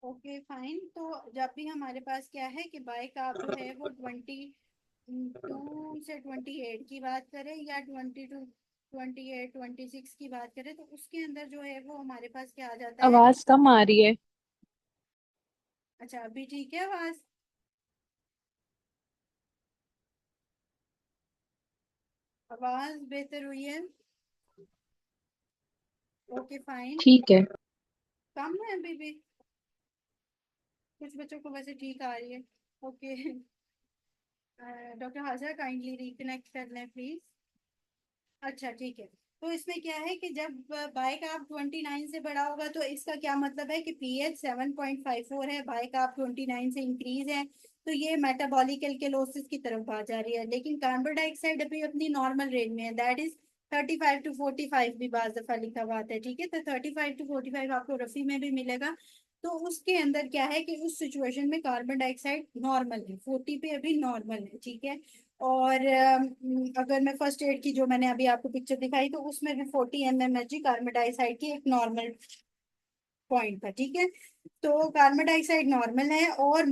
Okay fine. तो जब भी हमारे पास क्या है कि बाई का आप जो है वो 22 से 28 की बात करें या 22, 28, 26 की बात करें, तो उसके अंदर जो है वो हमारे पास क्या आ जाता है। आवाज कम आ रही है। अच्छा, अभी ठीक है आवाज? आवाज बेहतर हुई है? Okay fine. ठीक है। कम है अभी भी? कुछ बच्चों को वैसे ठीक आ रही है। ओके। डॉक्टर हाजा काइंडली रिकनेक्ट कर लें प्लीज। अच्छा ठीक है। तो इसमें क्या है कि जब बाय का आप 29 से बड़ा होगा तो इसका क्या मतलब है कि पीएच 7.54 है, बाय का आप 29 से इंक्रीज है, तो ये मेटाबॉलिक एल्केलोसिस की तरफ आ जा रही है। लेकिन कार्बन डाइऑक्साइड अभी अपनी नॉर्मल रेंज में है, दैट इज 35 to 45 भी बाज दफा लिखा हुआ आता है। ठीक है, तो 35 to 45 आपको रफी में भी मिलेगा। तो उसके अंदर क्या है कि उस सिचुएशन में कार्बन डाइऑक्साइड नॉर्मल है, 40 पे अभी नॉर्मल है। ठीक है। और अगर मैं फर्स्ट एड की जो मैंने अभी आपको पिक्चर दिखाई तो उसमें भी 40 mmHg कार्बन डाइऑक्साइड की एक नॉर्मल पॉइंट था। ठीक है। तो कार्बन डाइऑक्साइड नॉर्मल है और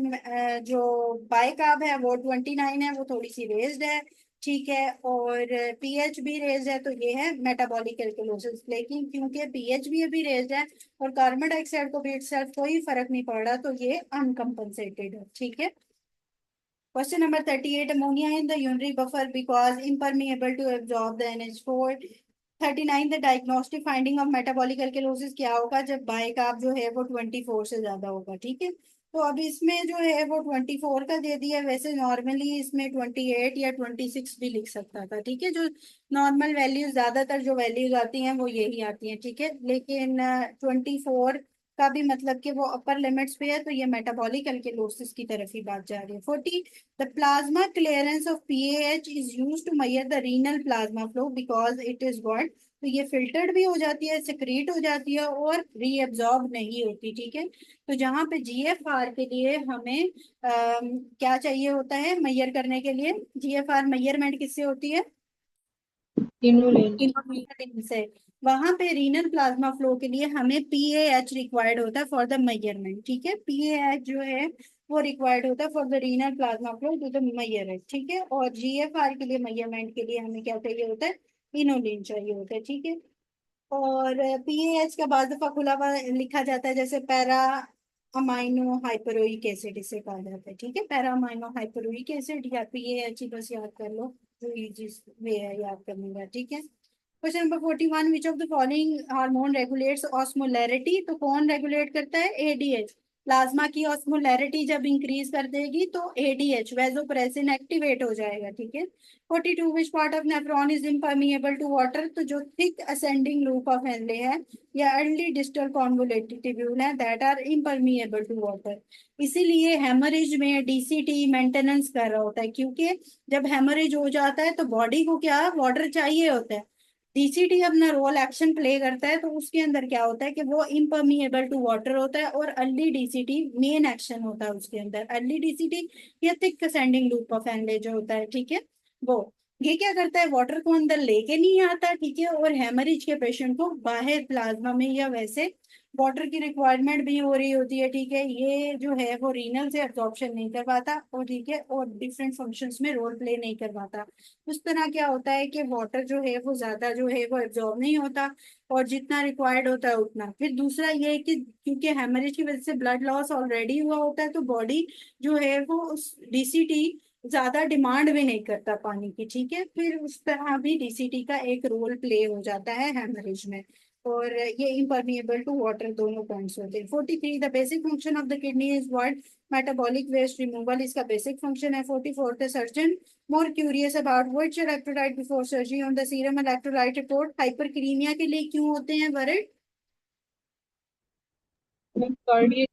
जो बाइकार्ब है वो 29 है, वो थोड़ी सी रेज्ड है। ठीक है। और पीएच भी रेज्ड है, तो ये है मेटाबॉलिक एल्कलोसिस। लेकिन क्योंकि पीएच भी अभी रेज्ड है और कार्बन डाइऑक्साइड को भी इटसेल्फ कोई फर्क नहीं पड़ रहा, तो ये अनकम्पनसेटेड है। ठीक है। Question number 38. Ammonia in the urinary buffer because impermeable to absorb the NH4. 39. The diagnostic finding of metabolic alkalosis क्या होगा जब बाइक आप जो है वो 24 से ज्यादा होगा। ठीक है। तो अब इसमें जो है वो 24 का दे दिया, वैसे नॉर्मली इसमें 28 या 26 भी लिख सकता था। ठीक है। जो नॉर्मल वैल्यूज, ज्यादातर जो वैल्यूज आती हैं वो यही आती हैं। ठीक है। लेकिन 24 का भी मतलब कि वो अपर लिमिट्स पे है, तो ये मेटाबॉलिक अल्केलोसिस की तरफ ही बात जा रही है। 40. The plasma clearance of pH is used to measure the renal plasma flow because it is got. तो ये फिल्टर्ड भी हो जाती है, सिक्रीट हो जाती है और रीअब्जॉर्ब नहीं होती। ठीक है। तो जहाँ पे जीएफआर के लिए हमें क्या चाहिए होता है मैयर करने के लिए, जीएफआर मेजरमेंट किससे होती है? इन्होंने हीमोग्लोबिन से। वहां पे रीनल प्लाज्मा फ्लो के लिए हमें पीएएच रिक्वायर्ड होता है फॉर द मेजरमेंट। ठीक है। पीएएच जो है वो रिक्वायर्ड होता है for the renal plasma flow to the measurement. ठीक है। और जीएफआर के लिए मेजरमेंट के लिए हमें क्या चाहिए होता है? इनोलिन चाहिए होता है। ठीक है। और पीएएच का बाद दफा खुला हुआ लिखा जाता है, जैसे पैरा अमाइनो हाइपरोइक एसिड इसे कहा जाता है। ठीक है। पैरा अमाइनो हाइपरोइक एसिड या पीएएच ही बस याद कर लो, जो इजी वे है याद करने का। ठीक है। Question number 41. Which of the following hormone regulates osmolarity? तो कौन रेगुलेट करता है? एडीएच। प्लाज्मा की ऑस्मोलैरिटी जब इंक्रीज कर देगी तो एडीएच वैसोप्रेसिन एक्टिवेट हो जाएगा। ठीक है। 42. Which part of nephron is impermeable to water? तो जो thick ascending loop of Henle है या अर्ली डिस्टल कॉन्वोलेटेड ट्यूब्यूल है, that are impermeable to water. इसीलिए हेमरेज में डीसीटी मेंटेनेंस कर रहा होता है, क्योंकि जब हेमरेज हो जाता है तो बॉडी को क्या वाटर चाहिए होता है। डीसीटी अपना रोल एक्शन प्ले करता है, तो उसके अंदर क्या होता है कि वो इम्पर्मिएबल टू वाटर होता है और अर्ली डीसीटी मेन एक्शन होता है उसके अंदर। अर्ली डीसीटी या thick ascending loop of Henle जो होता है। ठीक है। वो ये क्या करता है, वाटर को अंदर लेके नहीं आता। ठीक है। और हेमरेज के पेशेंट को बाहर प्लाज्मा में या वैसे वाटर की रिक्वायरमेंट भी हो रही होती है। ठीक है। ये जो है वो रीनल से एब्जॉर्प्शन नहीं कर पाता और ठीक है और डिफरेंट फंक्शंस में रोल प्ले नहीं कर पाता। उस तरह क्या होता है कि वाटर जो है वो ज्यादा जो है वो एब्जॉर्ब नहीं होता और जितना रिक्वायर्ड होता है उतना। फिर दूसरा ये है कि क्योंकि हेमरेज की वजह से ब्लड लॉस ऑलरेडी हुआ होता है, तो बॉडी जो है वो उस डीसीटी ज्यादा डिमांड भी नहीं करता पानी की। ठीक है। फिर उस तरह भी डीसीटी का एक रोल प्ले हो जाता है हेमरेज में। और ये इम्पर्मिएबल टू वाटर दोनों पॉइंट्स होते हैं। 43. The basic function of the kidney is what? Metabolic waste removal इसका बेसिक फंक्शन है। 44. The surgeon more curious about which electrolyte before surgery on the serum electrolyte report? हाइपरक्रीमिया के लिए क्यों होते हैं वरिड? कार्डियक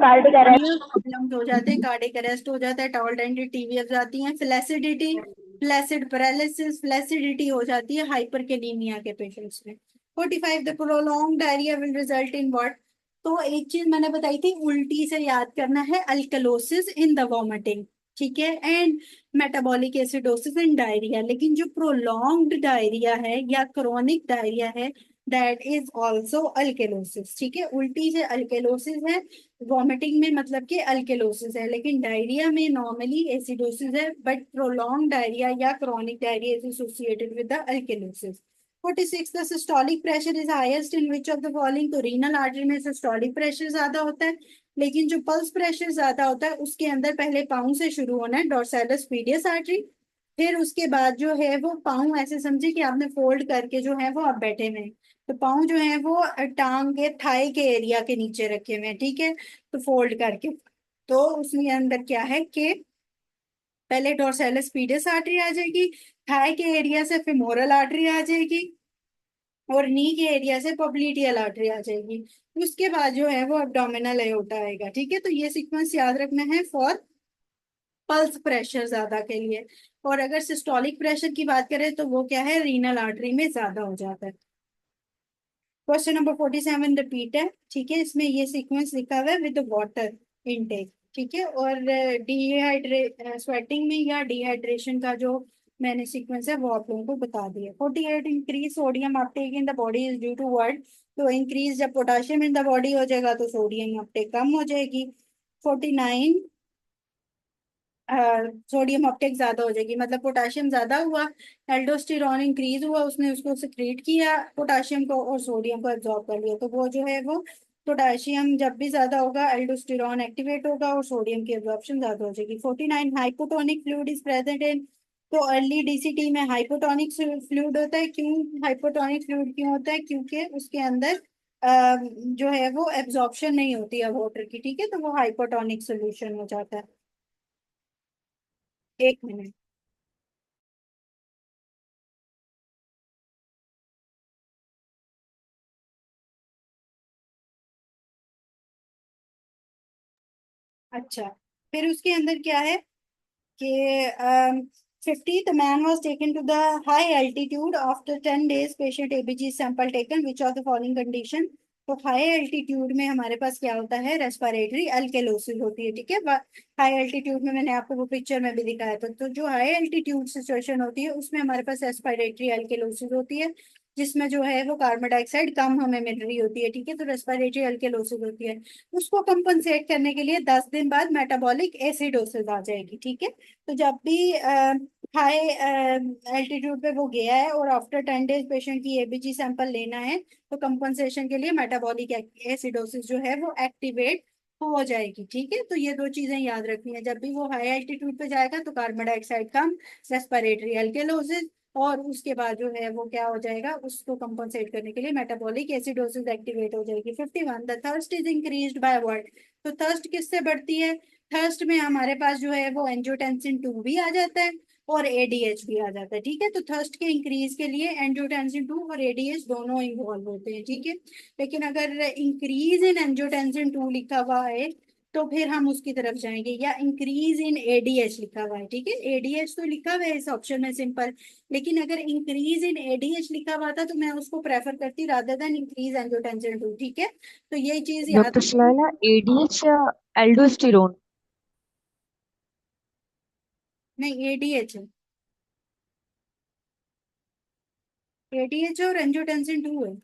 कार्डिक प्रॉब्लम्स हो जाते हैं, कार्डिक अरेस्ट हो जाता है, टॉलरेंटेड टीवीएस आती हैं, फ्लैसिडिटी, फ्लैसिड पैरालिसिस, फ्लैसिडिटी हो जाती है हाइपरकेनीमिया के पेशेंट्स में। 45. The prolong diarrhoea will result in what? तो एक चीज मैंने बताई थी, उल्टी से याद करना है, अल्कलोसिस इन द वॉमिटिंग। ठीक है। And metabolic acidosis and diarrhoea. लेकिन जो प्रोलॉन्ग्ड डायरिया है या क्रोनिक डायरिया है, दैट इज ऑल्सो अल्केलोसिस। ठीक है। उल्टी से अल्केलोसिस है, वॉमिटिंग में मतलब कि अल्केलोसिस है, लेकिन डायरिया में नॉर्मली एसिडोसिस है, बट प्रोलॉन्ग डायरिया या chronic diarrhoea is associated with the alkalosis. 46 the systolic pressure is highest in which of the following. तो रीनल आर्टरी में सिस्टोलिक प्रेशर ज्यादा होता है, लेकिन जो पल्स प्रेशर ज्यादा होता है उसके अंदर पहले पाँव से शुरू होना है, डॉर्सैलस मीडियस आर्टरी। फिर उसके बाद जो है वो पाँव ऐसे समझे कि आपने फोल्ड करके जो है वो आप बैठे हुए हैं, तो पाँव जो है वो टांग के थाई के एरिया के नीचे रखे हुए हैं, ठीक है, तो फोल्ड करके। तो उसमें अंदर क्या है कि पहले डॉर्सैलस पीडियस आर्टरी आ जाएगी, थाई के एरिया से फेमोरल आर्टरी आ जाएगी, और नी के एरिया से पोप्लीटियल आर्टरी आ जाएगी। उसके बाद जो है वो एब्डोमिनल एओर्टा आएगा, ठीक है। तो ये सीक्वेंस याद रखना है फॉर पल्स प्रेशर ज्यादा के लिए। और अगर सिस्टोलिक प्रेशर की बात करें तो वो क्या है, रीनल आर्टरी में ज्यादा हो जाता है। क्वेश्चन नंबर 47 रिपीट है, ठीक है, इसमें ये सीक्वेंस लिखा हुआ है विद वाटर इनटेक, ठीक है। और डिहाइड्रे स्वेटिंग में या डिहाइड्रेशन का जो मैंने सीक्वेंस है वो आप लोगों को बता दिया। 48 increase sodium uptake in the body is due to word. तो इंक्रीज जब पोटाशियम इन द बॉडी हो जाएगा तो सोडियम अपटेक कम हो जाएगी। 49 सोडियम अपटेक ज्यादा हो जाएगी, मतलब पोटाशियम ज्यादा हुआ, एल्डोस्टेरॉन इंक्रीज हुआ, उसने उसको सिक्रीट किया पोटाशियम को और सोडियम को एब्जॉर्ब कर लिया, तो वो जो है वो पोटाशियम जब भी ज्यादा होगा एल्डोस्टेरॉन एक्टिवेट होगा और सोडियम की एब्जॉर्प्शन ज्यादा हो जाएगी। 49 hypotonic fluid is present in. तो अर्ली डीसीटी में हाइपोटोनिक फ्लूइड होता है। क्यों हाइपोटोनिक फ्लूइड क्यों होता है? क्योंकि उसके अंदर जो है वो एब्जॉर्प्शन नहीं होती है वाटर की, ठीक है, तो वो हाइपोटोनिक सोल्यूशन हो जाता है। एक मिनट। अच्छा, फिर उसके अंदर क्या है कि 50 the man was taken to the high altitude after 10 days patient ABG sample taken which of the following condition। तो हाई एल्टीट्यूड में हमारे पास क्या होता है, रेस्पिरेटरी अल्केलोसिस होती है, ठीक है। हाई एल्टीट्यूड में मैंने आपको वो पिक्चर में भी दिखाया था, तो जो हाई एल्टीट्यूड सिचुएशन होती है उसमें हमारे पास रेस्पिरेटरी अल्केलोसिस होती है, जिसमें जो है वो कार्बन डाइऑक्साइड कम हमें मिल रही होती है, ठीक है, तो रेस्पिरेटरी अल्केलोसिस होती है। उसको कंपनसेट करने के लिए 10 दिन बाद मेटाबॉलिक एसिडोसिस आ जाएगी, ठीक है। तो जब भी हाई एल्टीट्यूड पे वो गया है और आफ्टर 10 डेज पेशेंट की एबीजी सैंपल लेना है, तो कंपनसेशन के लिए मेटाबॉलिक एसिडोसिस जो है वो एक्टिवेट हो जाएगी, ठीक है। तो ये दो चीजें याद रखनी है, जब भी वो हाई एल्टीट्यूड पे जाएगा तो कार्बन डाइऑक्साइड कम, रेस्पिरेटरी अल्केलोसिस, और उसके बाद जो है वो क्या हो जाएगा, उसको कंपनसेट करने के लिए मेटाबॉलिक एसिडोसिस एक्टिवेट हो जाएगी। 51 the thirst is increased by what. तो थर्स्ट किससे बढ़ती है? थर्स्ट में हमारे पास जो है वो एंजियोटेंसिन 2 भी आ जाता है और एडीएच भी आ जाता है, ठीक है। तो थर्स्ट के इंक्रीज के लिए एंजियोटेंसिन 2 और एडीएच दोनों इन्वॉल्व होते हैं, ठीक है। लेकिन अगर इंक्रीज इन एंजियोटेंसिन 2 लिखा हुआ है तो फिर हम उसकी तरफ जाएंगे, या इंक्रीज इन एडीएच लिखा हुआ है, ठीक है, एडीएच तो लिखा हुआ है इस ऑप्शन में सिंपल, लेकिन अगर इंक्रीज इन एडीएच लिखा हुआ था तो मैं उसको प्रेफर करती रादर देन इंक्रीज एंजियोटेंसिन 2, ठीक है। तो ये चीज याद। डॉक्टर सुनैना एडीएच या एल्डोस्टेरोन। नहीं, एडीएच है, एडीएच और एंजियोटेंसिन 2 है,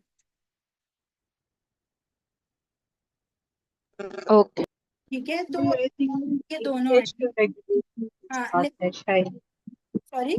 ओके। ठीक है। तो आई थिंक ये दोनों है। एडीएच का रेगुलेशन के हाँ, साथ है शायद। सॉरी।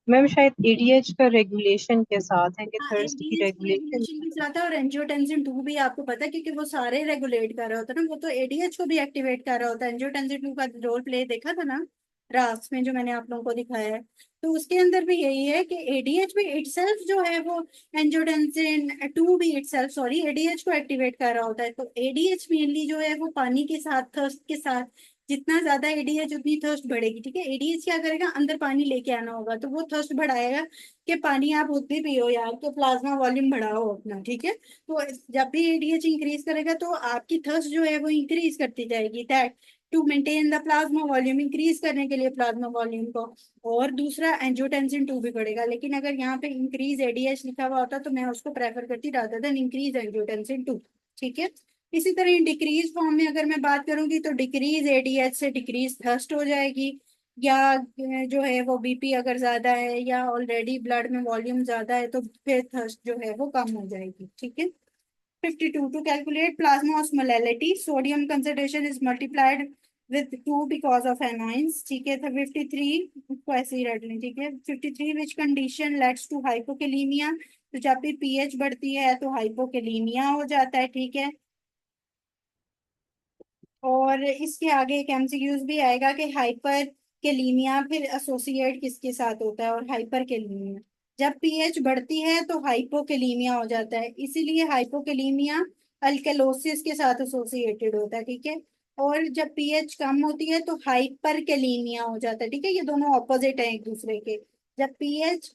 मैम शायद एडीएच का रेगुलेशन के साथ है कि हाँ, थर्स्ट की एडीएच की रेगुलेशन। रेगुलेशन भी ज्यादा है और एंजियोटेंसिन 2 भी आपको पता है, क्योंकि वो सारे रेगुलेट कर रहा होता है ना, वो तो एडीएच को भी एक्टिवेट कर रहा होता है। एंजियोटेंसिन 2 का रोल प्ले देखा था ना रास में, जो मैंने आप लोगों को दिखाया है, तो उसके अंदर भी यही है कि एडीएच भी इटसेल्फ जो है वो एंजियोटेंसिन 2 भी इटसेल्फ, सॉरी, एडीएच को एक्टिवेट कर रहा होता है। तो एडीएच मेनली जो है वो पानी के साथ, थर्स्ट के साथ, जितना ज्यादा एडीएच उतनी थर्स्ट बढ़ेगी, ठीक है। एडीएच क्या करेगा, अंदर पानी लेके आना होगा, तो वो थर्स्ट बढ़ाएगा कि पानी आप खुद भी पियो यार, तो प्लाज्मा वॉल्यूम बढ़ाओ अपना, ठीक है। तो जब भी एडीएच इंक्रीज करेगा तो आपकी थर्स्ट जो है वो इंक्रीज करती जाएगी, that to maintain the plasma volume, increase करने के लिए प्लाज्मा वॉल्यूम को। और दूसरा एंजियोटेंसिन 2 भी बढ़ेगा, लेकिन अगर यहाँ पे इंक्रीज एडीएच लिखा हुआ होता तो मैं उसको प्रेफर करती रादर देन इंक्रीज एंजियोटेंसिन 2, ठीक है। इसी तरह डिक्रीज फॉर्म में अगर मैं बात करूंगी तो डिक्रीज एडीएच से डिक्रीज थर्स्ट हो जाएगी, या जो है वो बीपी अगर ज्यादा है या ऑलरेडी ब्लड में वॉल्यूम ज्यादा है तो फिर थर्स्ट जो है वो कम हो जाएगी, ठीक है। 52 to calculate plasma osmolality, sodium concentration is multiplied with 2 because of anions, ठीक है। तो 53 को ऐसे ही रख लें, ठीक है। 53 which condition leads to hypokalemia, तो जब भी पीएच बढ़ती है तो हाइपोकेलीमिया हो जाता है, ठीक है। और इसके आगे एक एमसीक्यूज भी आएगा कि हाइपर केलीमिया फिर एसोसिएट किसके साथ होता है, और हाइपर केलीमिया जब पीएच बढ़ती है तो हाइपोकेलीमिया हो जाता है, इसीलिए हाइपोकेलीमिया अल्कलोसिस के साथ एसोसिएटेड होता है, ठीक है। और जब पीएच कम होती है तो हाइपर केलीमिया हो जाता है, ठीक है। ये दोनों ऑपोजिट हैं एक दूसरे के। जब पीएच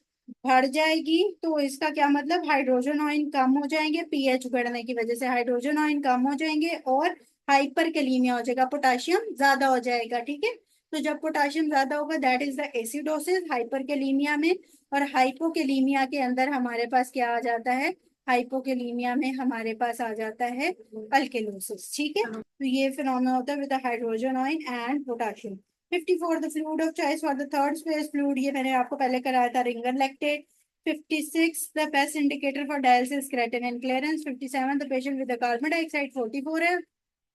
बढ़ जाएगी तो इसका क्या मतलब, हाइड्रोजन आयन कम हो जाएंगे, पीएच बढ़ने की वजह से हाइड्रोजन आयन कम हो जाएंगे और हाइपर कैलीमिया हो जाएगा, पोटाशियम ज्यादा हो जाएगा, ठीक है। तो जब पोटाशियम ज्यादा होगा that is the acidosis hyper kalaemia में। और हाइपोकेलीमिया के अंदर हमारे पास क्या आ जाता है, हाइपोकेलीमिया में हमारे पास आ जाता है अल्केलोसिस, ठीक है। तो ये फिनोमेना होता है with hydrogen ion and potassium. 54 the fluid of choice for the third space fluid, ये मैंने आपको पहले कराया था, Ringer lactate. 56 the best indicator for dialysis creatinine clearance. 57 the patient with carbon dioxide 44 है,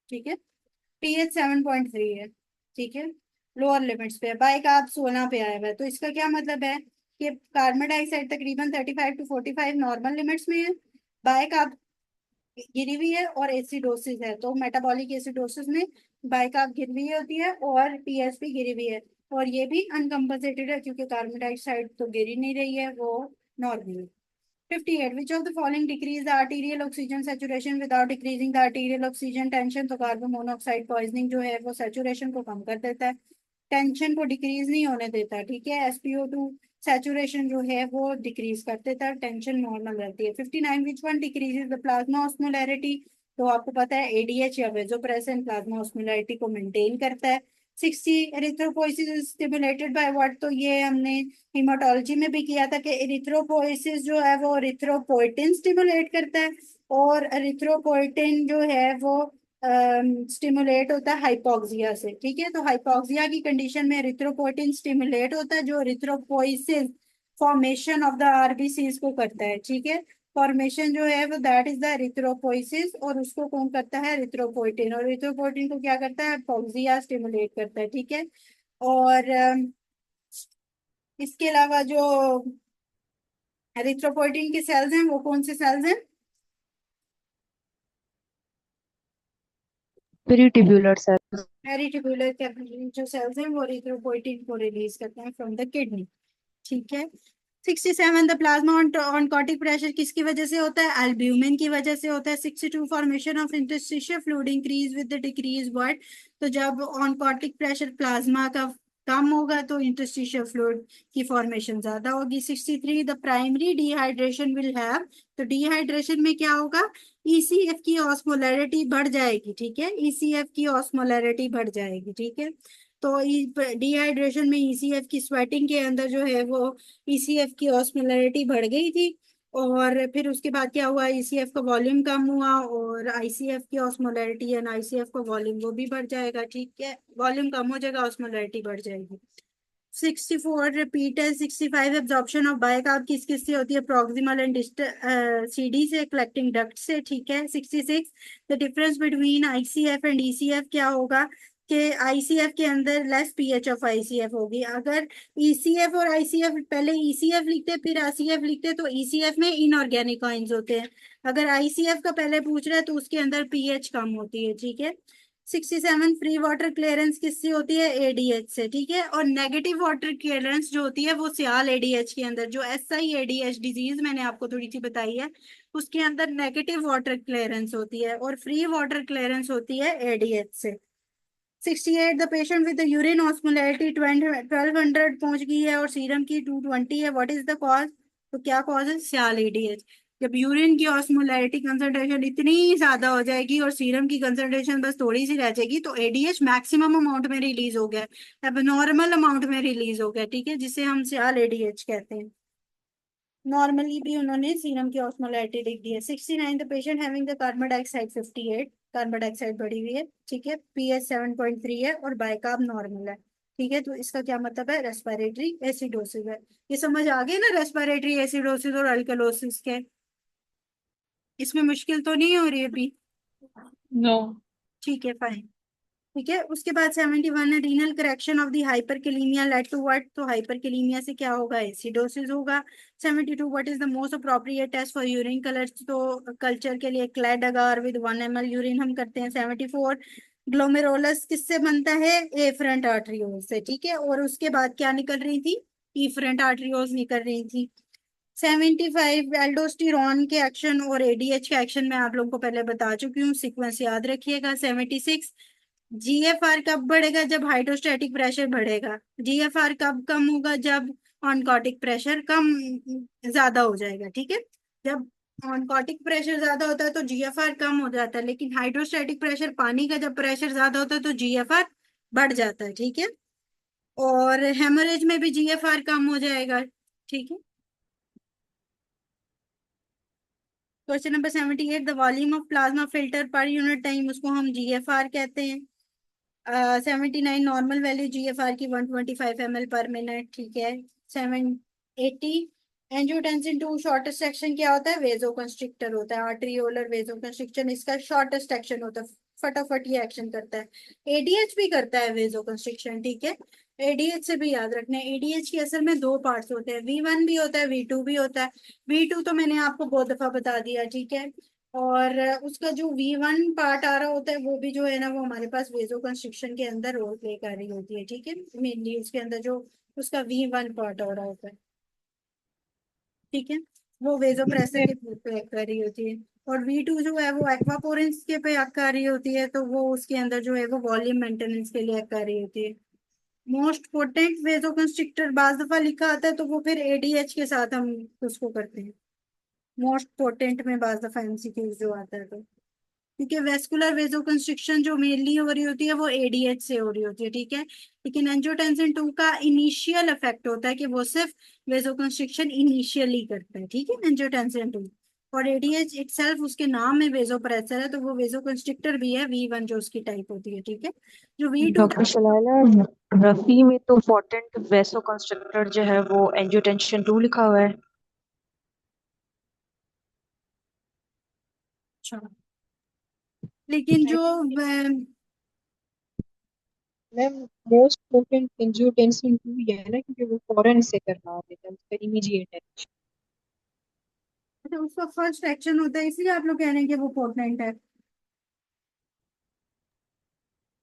ठीक है। पीएच 7.3 है, ठीक है। लोअर लिमिट्स पे है, बाइक आप 16 पे आया हुआ है, तो इसका क्या मतलब है कि कार्बन डाइऑक्साइड तकरीबन 35 to 45 नॉर्मल लिमिट्स में है, बाइक आप गिरी हुई है, और एसिडोसिस है, तो मेटाबॉलिक एसिडोसिस में बाइक आप गिरी हुई होती है और पीएच भी गिरी हुई है, और ये भी अनकम्पनसेटेड है क्योंकि कार्बन डाइऑक्साइड तो गिरी नहीं रही है, वो नॉर्मल है। 58 which of the following decrease the arterial oxygen saturation without decreasing the arterial oxygen tension, तो कार्बन मोनोऑक्साइड पॉइजनिंग जो है वो सैचुरेशन को कम कर देता है, टेंशन को डिक्रीज नहीं होने देता, ठीक है। एसपीओ2 सैचुरेशन जो है वो डिक्रीज कर देता है, टेंशन नॉर्मल रहती है। 59 which one decreases the plasma osmolarity, तो आपको पता है एडीएच या वेजोप्रेसिन प्लाज्मा ऑस्मोलैरिटी को मेंटेन करता है। 60 erythropoiesis is stimulated by what, तो ये हमने हीमाटोलॉजी में भी किया था कि एरिथ्रोपोइसिस जो है वो एरिथ्रोपोइटिन स्टिमुलेट करता है, और एरिथ्रोपोइटिन जो है वो स्टिमुलेट होता है हाइपोक्सिया से, ठीक है। तो हाइपोक्सिया की कंडीशन में एरिथ्रोपोइटिन स्टिमुलेट होता है जो erythropoiesis formation of the RBCs को करता है, ठीक है। फॉर्मेशन जो है वो दैट इज द एरिथ्रोपोइसिस, और उसको कौन करता है, एरिथ्रोपोइटिन, और एरिथ्रोपोइटिन को क्या करता है, हाइपोक्सिया स्टिमुलेट करता है, ठीक है। और इसके अलावा जो एरिथ्रोपोइटिन के सेल्स हैं वो कौन से सेल्स हैं, पेरिट्यूबुलर सेल्स। पेरिट्यूबुलर जो सेल्स हैं वो एरिथ्रोपोइटिन को रिलीज करते हैं फ्रॉम द किडनी, ठीक है। 67 द प्लाज्मा ऑनकोटिक प्रेशर किसकी वजह से होता है, एल्ब्यूमिन की वजह से होता है। 62 formation of interstitial fluid increase with the decrease what, तो जब ऑनकोटिक प्रेशर प्लाज्मा का कम होगा तो इंटरस्टिशियल फ्लूइड की फॉर्मेशन ज्यादा होगी। 63 the primary dehydration will have, तो डिहाइड्रेशन में क्या होगा, ईसीएफ की ऑस्मोलैरिटी बढ़ जाएगी, ठीक है। ईसीएफ की ऑस्मोलैरिटी बढ़ जाएगी, ठीक है। तो डिहाइड्रेशन में ईसीएफ की स्वेटिंग के अंदर जो है वो ईसीएफ की ऑस्मोलैरिटी बढ़ गई थी, और फिर उसके बाद क्या हुआ, ईसीएफ का वॉल्यूम कम हुआ और आईसीएफ की ऑस्मोलैरिटी एंड आईसीएफ का वॉल्यूम वो भी बढ़ जाएगा, ठीक है। वॉल्यूम कम हो जाएगा, ऑस्मोलैरिटी बढ़ जाएगी। 64 रिपीट है। 65 एब्जॉर्प्शन ऑफ बाइकार्ब किस किस से होती है, प्रॉक्सिमल एंड सीडी से, कलेक्टिंग डक्ट से, ठीक है। 66 the difference between ICF and ECF क्या होगा, कि आईसीएफ के अंदर लेस पीएच ऑफ आईसीएफ होगी। अगर ईसीएफ और आईसीएफ, पहले ईसीएफ लिखते फिर आईसीएफ लिखते तो ईसीएफ में इनऑर्गेनिक आयंस होते हैं, अगर आईसीएफ का पहले पूछ रहा है तो उसके अंदर पीएच कम होती है, ठीक है। 67 फ्री वाटर क्लियरेंस किससे होती है, एडीएच से, ठीक है। और नेगेटिव वाटर क्लियरेंस जो होती है वो सियाल एडीएच के अंदर, जो एसआई एडीएच डिजीज मैंने आपको थोड़ी सी बताई है उसके अंदर नेगेटिव वाटर क्लियरेंस होती है, और फ्री वाटर क्लियरेंस होती है एडीएच से। 68 the patient with the urine osmolarity 1200 पहुंच गई है और सीरम की 220 है, व्हाट इज द कॉज, तो क्या कॉज है, सियाल एडीएच। जब यूरिन की ऑस्मोलैरिटी कंसंट्रेशन इतनी ज्यादा हो जाएगी और सीरम की कंसंट्रेशन बस थोड़ी सी रह जाएगी तो एडीएच मैक्सिमम अमाउंट में रिलीज हो गया, अब नॉर्मल अमाउंट में रिलीज हो गया, ठीक है, जिसे हम सियाल एडीएच कहते हैं। नॉर्मली भी उन्होंने सीरम की ऑस्मोलैरिटी लिख दी है। 69 the patient having the carbon dioxide 58, carbon dioxide बढ़ी हुई है, ठीक है। पीएच 7.3 है और बाइकार्ब नॉर्मल है, ठीक है। तो इसका क्या मतलब है, रेस्पिरेटरी एसिडोसिस है। ये समझ आ गई ना, रेस्पिरेटरी एसिडोसिस और अल्कलोसिस के। इसमें मुश्किल तो नहीं हो रही अभी? नो। ठीक है, फाइन। ठीक है, उसके बाद 71 है, renal correction of the hyperkalaemia led to what? तो हाइपरकेलीमिया से क्या होगा? एसिडोसिस होगा। 72 what is the most appropriate test for urine colour? तो कल्चर के लिए CLED agar with 1 ml urine हम करते हैं। 74 ग्लोमेरोलस किससे बनता है? एफरेंट आर्टरियोल से। ठीक है, और उसके बाद क्या निकल रही थी? इफरेंट आर्टरियोल्स निकल रही थी। 75 एल्डोस्टिरॉन के एक्शन और एडीएच के एक्शन में आप लोगों को पहले बता चुकी हूँ, सीक्वेंस याद रखिएगा। 76 जीएफआर कब बढ़ेगा? जब हाइड्रोस्टैटिक प्रेशर बढ़ेगा। जीएफआर कब कम होगा? जब ऑनकोटिक प्रेशर कम ज्यादा हो जाएगा। ठीक है, जब ऑनकोटिक प्रेशर ज्यादा होता है तो जीएफआर कम हो जाता है, लेकिन हाइड्रोस्टैटिक प्रेशर, पानी का जब प्रेशर ज्यादा होता है तो जीएफआर बढ़ जाता है। ठीक है, और हेमरेज में भी जीएफआर कम हो जाएगा। ठीक है, question number 78, the volume of plasma filter per unit time, उसको हम जीएफआर कहते हैं। 79 नॉर्मल वैल्यू जीएफआर की 125 ml पर मिनट। ठीक है। 780 एंजियोटेंसिन 2 शॉर्टेस्ट सेक्शन क्या होता है? वेजो कंस्ट्रिक्टर होता है। आर्ट्रियोलर वेजो कंस्ट्रिक्शन इसका शॉर्टेस्ट सेक्शन होता है, फटाफट ये एक्शन करता है। एडीएच भी करता है वेजो कंस्ट्रिक्शन। ठीक है, एडीएच से भी याद रखना है, एडीएच की असल में दो पार्ट्स होते हैं, वी1 भी होता है, वी2 भी होता है। वी2 तो मैंने आपको बहुत दफा बता दिया। ठीक है, और उसका जो वी1 पार्ट आ रहा होता है वो भी जो है ना, वो हमारे पास वेजो कंस्ट्रिक्शन के अंदर रोल प्ले कर रही होती है। ठीक है, मेनली उसके अंदर जो उसका वी1 पार्ट हो रहा होता है। ठीक है, वो वेजो प्रेशर के पे एक्ट कर रही होती है। और वी2 जो है वो एक्वापोरेंस के पे एक्ट कर रही होती है, तो वो उसके अंदर जो है वो वॉल्यूम मेंटेनेंस के लिए एक्ट कर रही होती है। मोस्ट पोटेंट वेजो कंस्ट्रिक्टर बाज दफा लिखा आता है, तो वो फिर एडीएच के साथ हम उसको करते हैं। मोस्ट पोटेंट में बाज दफा एमसीक्यू जो आता है तो। ठीक है, वेस्कुलर वेजोकंस्ट्रिक्शन जो मेनली हो रही होती है वो एडीएच से हो रही होती है। ठीक है, लेकिन एंजियोटेंसिन 2 का इनिशियल इफेक्ट होता है कि वो सिर्फ वेजोकंस्ट्रिक्शन इनिशियली करता है। ठीक है, एंजियोटेंसिन 2। और एडीएच इटसेल्फ उसके नाम में वेजोप्रेसर है, तो वो वेजोकंस्ट्रिक्टर भी है, वी1 जो उसकी टाइप होती है। ठीक है, जो वी2 डॉक्टर शलाला, रफी में तो पोटेंट वेसो कंस्ट्रक्टर जो है वो एंजियोटेंशन 2 लिखा हुआ है। अच्छा, लेकिन जो मैम मोस्ट पोटेंट एंजियोटेंसिन 2 ही है ना, क्योंकि वो फौरन से करवा देता है, उसका इमीडिएट एक्शन। अच्छा, उसका फर्स्ट एक्शन होता है, इसलिए आप लोग कह रहे हैं कि वो पोटेंट है।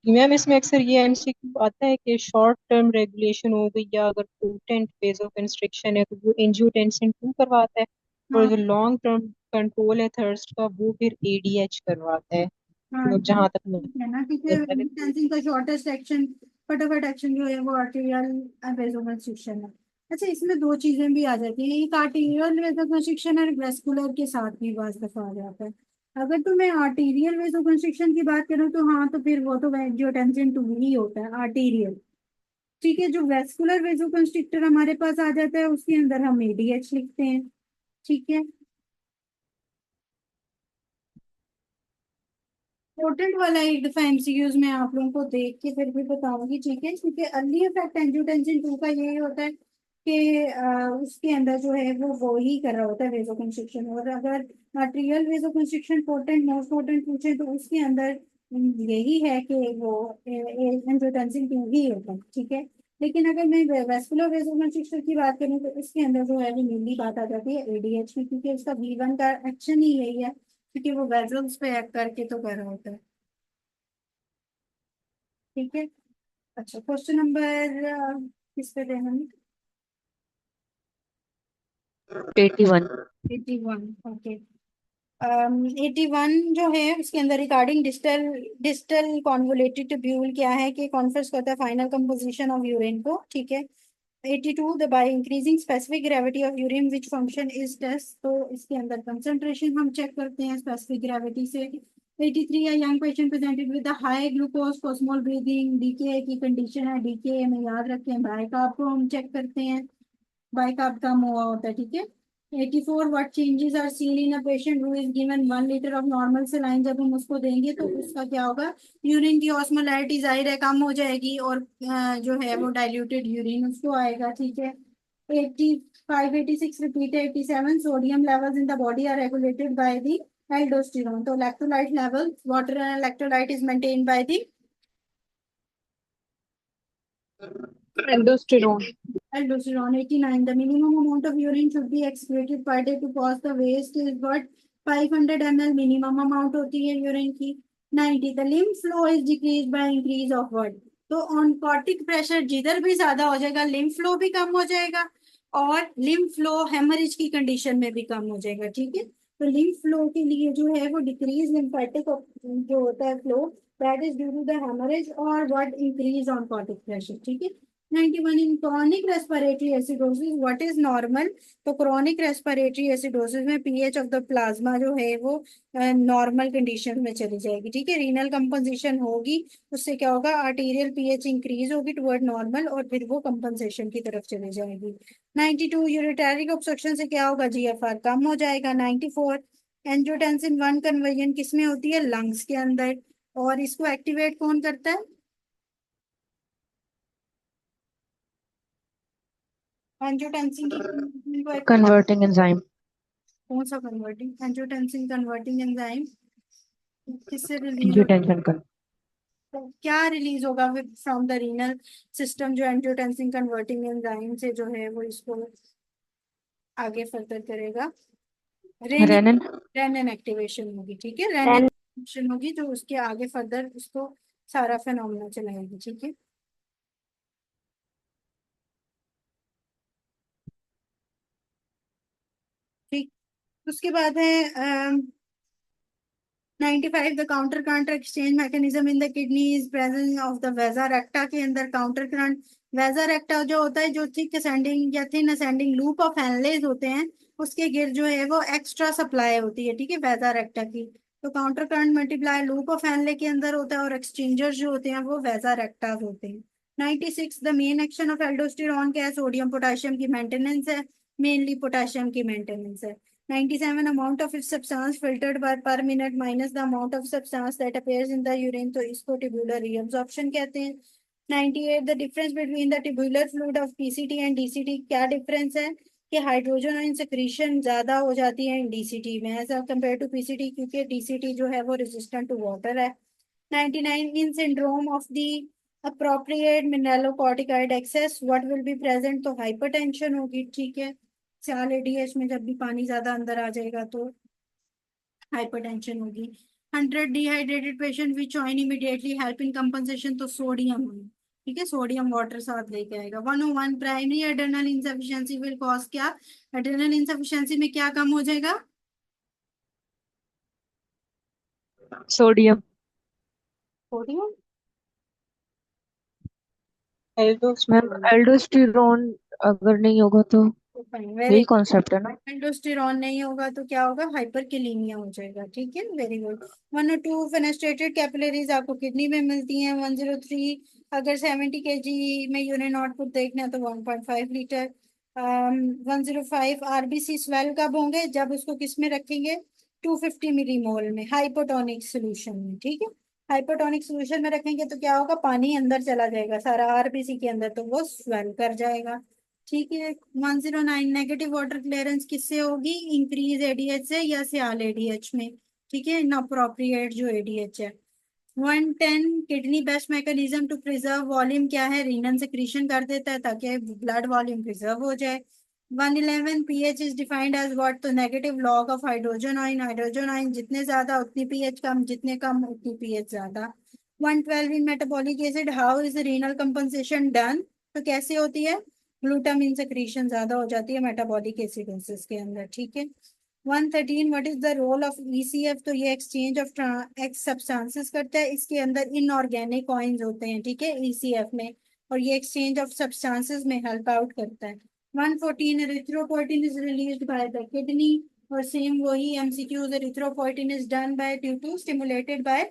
मैम इसमें अक्सर ये एमसीक्यू आता है कि शॉर्ट टर्म रेगुलेशन हो गई, या अगर पोटेंट वेजो कंस्ट्रिक्शन है तो वो एंजियोटेंसिन 2 करवाता है, और हाँ जो लॉन्ग टर्म कंट्रोल है थर्स्ट का वो फिर एडीएच करवाता है। हाँ, मतलब तो जहां तक ठीक है ना, क्योंकि मुझे टेंसिंग का शॉर्टेस्ट एक्शन, फटाफट एक्शन जो है वो आर्टेरियल वेसोकंस्ट्रिक्शन है। अच्छा, इसमें दो चीजें भी आ जाती हैं, एक आर्टेरियल वेसोकंस्ट्रिक्शन और वेस्कुलर के साथ भी बात दफा आ जाता है। अगर तो मैं आर्टेरियल वेसोकंस्ट्रिक्शन की बात करूँ तो हाँ, तो फिर वो तो एंजियोटेंसिन 2 ही होता है, आर्टेरियल। ठीक है, जो वेस्कुलर वेसोकंस्ट्रिक्टर हमारे पास आ जाता है उसके अंदर हम एडीएच लिखते हैं। ठीक है, पोटेंट वाला एक दफा एमसीक्यूज में आप लोगों को देख के फिर भी बताऊंगी। ठीक है, क्योंकि अर्ली इफेक्ट एंजियोटेंसिन 2 का यही होता है कि उसके अंदर जो है वो ही कर रहा होता है वेजो कंस्ट्रिक्शन। और अगर arterial vasoconstriction potent most potent पूछे तो उसके अंदर यही है कि वो एंजियोटेंसिन 2 ही होता है। ठीक है, लेकिन अगर मैं वेस्कुलर वेजो कंस्ट्रिक्शन की बात करूँ तो उसके अंदर जो है वो मेनली बात आ जाती है एडीएच की, क्योंकि उसका वी1 का एक्शन ही यही है, क्योंकि वो वेजल्स पे एक्ट करके तो कर रहा होता है। ठीक है, अच्छा, क्वेश्चन नंबर किस पे थे हम? 81। 81। ओके, 81 जो है उसके अंदर regarding distal distal convoluted tubule क्या है कि कॉन्फर्स करता है फाइनल कंपोजिशन ऑफ यूरिन को। ठीक है, 82 the by increasing specific gravity of urine which function is test, तो इसके अंदर कंसंट्रेशन हम चेक करते हैं स्पेसिफिक ग्रेविटी से। 83 है young patient presented with high glucose small breathing, DK की कंडीशन है, डीके में याद रखें बाय कार्ब को हम चेक करते हैं, बाय कार्ब कम हुआ होता है। ठीक है, 84 what changes are seen in a patient who is given 1 litre of normal saline, जब हम उसको देंगे तो उसका क्या होगा? यूरिन की ऑस्मोलैरिटी जाहिर है कम हो जाएगी, और जो है वो डाइल्यूटेड यूरिन उसको आएगा। ठीक है, 85 86 repeat 87 sodium levels in the body are regulated by the Aldosterone. तो electrolyte level, water and electrolyte is maintained by the aldosterone. aldosterone. 89. The minimum amount of urine should be excreted per day to cause the waste is what? 500 ml minimum amount होती है urine की. 90. The lymph flow is decreased by increase of what? तो oncotic pressure जिधर भी ज्यादा हो जाएगा lymph flow भी कम हो जाएगा और लिम्फ फ्लो हेमरेज की कंडीशन में भी कम हो जाएगा. ठीक है. तो लिम्फ फ्लो के लिए जो है वो डिक्रीज लिम्फेटिक जो होता है flow that is due to the haemorrhage और व्हाट इंक्रीज ऑनकोटिक प्रेशर. ठीक है. 91. In chronic respiratory acidosis what is normal. तो क्रॉनिक रेस्पिरेटरी एसिडोसिस में पीएच ऑफ द प्लाज्मा जो है वो नॉर्मल कंडीशन में चली जाएगी. ठीक है. रीनल कंपनसेशन होगी उससे क्या होगा आर्टीरियल पीएच इंक्रीज होगी टुवर्ड नॉर्मल और फिर वो कंपनसेशन की तरफ चली जाएगी. 92. यूरिटरी ऑब्स्ट्रक्शन से क्या होगा जीएफआर कम हो जाएगा. 94. एंजियोटेंसिन 1 कन्वर्जन किसमें होती है लंग्स के अंदर और इसको एक्टिवेट कौन करता है एंजियोटेंसिन की को कन्वर्टिंग एंजाइम. कौन सा कन्वर्टिंग एंजियोटेंसिन कन्वर्टिंग एंजाइम किससे रिलीज होता एंजियोटेंसिन कर. है तो क्या रिलीज होगा फ्रॉम द रीनल सिस्टम जो एंजियोटेंसिन कन्वर्टिंग एंजाइम से जो है वो इसको आगे फर्दर करेगा रेनिन रेनिन. रेनिन एक्टिवेशन होगी. ठीक है. रेनिन एक्टिवेशन होगी जो उसके आगे फर्दर उसको सारा फेनोमेना चलाएगी. ठीक है. ठीक. उसके बाद है 95. The counter current exchange mechanism in the kidney is presence of the vasa recta के अंदर काउंटर करंट वेजा रेक्टा जो होता है जो थिक असेंडिंग या thin ascending loop of Henle's होते हैं उसके गिर जो है वो एक्स्ट्रा सप्लाई होती है. ठीक है. वेजा रेक्टा की तो counter current multiply loop of Henley के अंदर होता है और एक्सचेंजर जो होते हैं वो वेजा रेक्टा होते हैं. 96. The main action of aldosterone क्या है सोडियम पोटेशियम की मेंटेनेंस है मेनली पोटेशियम की मेंटेनेंस है. 97. amount of substance filtered by per minute minus the amount of substance that appears in the urine तो इसको tubular reabsorption कहते हैं. 98. the difference between the tubular fluid of PCT and DCT क्या difference है कि hydrogen ion secretion ज्यादा हो जाती है DCT में एज कम्पेयर टू PCT क्योंकि DCT जो है वो resistant to water है. 99. in syndrome of the appropriate mineralocorticoid excess what will be present तो hypertension होगी. ठीक है. सियाल एडीएच में जब भी पानी ज्यादा अंदर आ जाएगा तो हाइपरटेंशन होगी. 100. Dehydrated patient which join immediately help in compensation तो सोडियम होगी. ठीक है. सोडियम वाटर साथ लेके आएगा. 101. Primary adrenal insufficiency will cause क्या एड्रेनल इंसफिशिएंसी में क्या कम हो जाएगा sodium. Sodium. Ma'am aldosterone. Aldosterone अगर नहीं होगा तो वेरी यही कॉन्सेप्ट है ना. एंडोस्टेरॉन नहीं होगा तो क्या होगा हाइपरकेलेमिया हो जाएगा. ठीक है. Very good. 102. फेनेस्ट्रेटेड कैपिलरीज आपको किडनी में मिलती हैं. 103. अगर 70 kg में यूरिन आउटपुट देखना है तो 1.5 लीटर. 105. आरबीसी स्वेल कब होंगे जब उसको किस में रखेंगे 250 मिलीमोल में हाइपोटोनिक सोल्यूशन में. ठीक है. हाइपोटोनिक सोल्यूशन में रखेंगे तो क्या होगा पानी अंदर चला जाएगा सारा आरबीसी के अंदर तो वो स्वेल कर जाएगा. ठीक है. 109. नेगेटिव वाटर क्लियरेंस किससे होगी इंक्रीज एडीएच से या सियाल एडीएच में. ठीक है. इनअप्रोप्रिएट जो एडीएच है. 110. Kidney best mechanism to preserve volume क्या है रीनन सिक्रीशन कर देता है ताकि ब्लड वॉल्यूम प्रिजर्व हो जाए. 111. PH is defined as what तो negative log of hydrogen ion जितने ज्यादा उतनी पीएच कम जितने कम उतनी पीएच ज्यादा. 112. In metabolic acid how is renal compensation done तो कैसे होती है ग्लूटामिन सेक्रीशन ज्यादा हो जाती है मेटाबॉलिक एसिडोसिस के अंदर. ठीक है. 113. What is the role of ECF तो ये एक्सचेंज ऑफ एक्स सब्सटेंसेस करता है इसके अंदर इनऑर्गेनिक कॉइन्स होते हैं. ठीक है. ईसीएफ में और ये एक्सचेंज ऑफ सब्सटेंसेस में हेल्प आउट करता है. 114. Erythropoietin is released by the kidney और सेम वही MCQs erythropoietin is done by due to stimulated by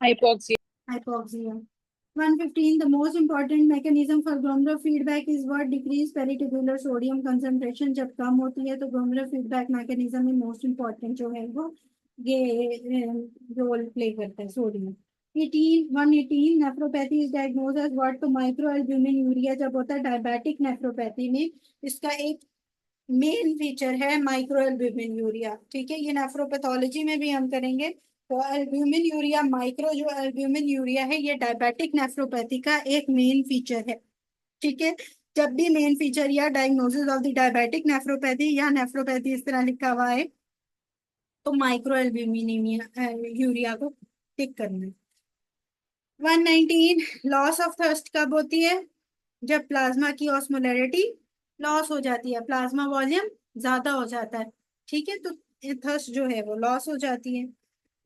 hypoxia. 115. The most important mechanism for glomerular feedback is what decrease peritubular sodium concentration जब कम होती है तो glomerular feedback mechanism में most important जो है वो ये रोल प्ले करता है sodium. 118. Nephropathy is diagnose as what तो माइक्रोएल्ब्यूमिन यूरिया जब होता है डायबिटिक नेफ्रोपैथी में इसका एक मेन फीचर है माइक्रो एल्ब्यूमिन यूरिया, ठीक है, ये नेफ्रोपैथोलॉजी में भी हम करेंगे। तो एल्ब्यूमिन यूरिया, माइक्रो जो एल्ब्यूमिन यूरिया है, ये डायबिटिक नेफ्रोपैथी का एक मेन फीचर है, ठीक है। जब भी मेन फीचर या diagnosis of the diabetic nephropathy या नेफ्रोपैथी इस तरह लिखा हुआ है, तो माइक्रो एल्ब्यूमिन यूरिया को टिक करना है। 119, लॉस ऑफ थर्स्ट कब होती है? जब प्लाज्मा की ऑस्मोलैरिटी लॉस हो जाती है, प्लाज्मा वॉल्यूम ज्यादा हो जाता है, ठीक है, तो थर्स्ट जो है वो लॉस हो जाती है।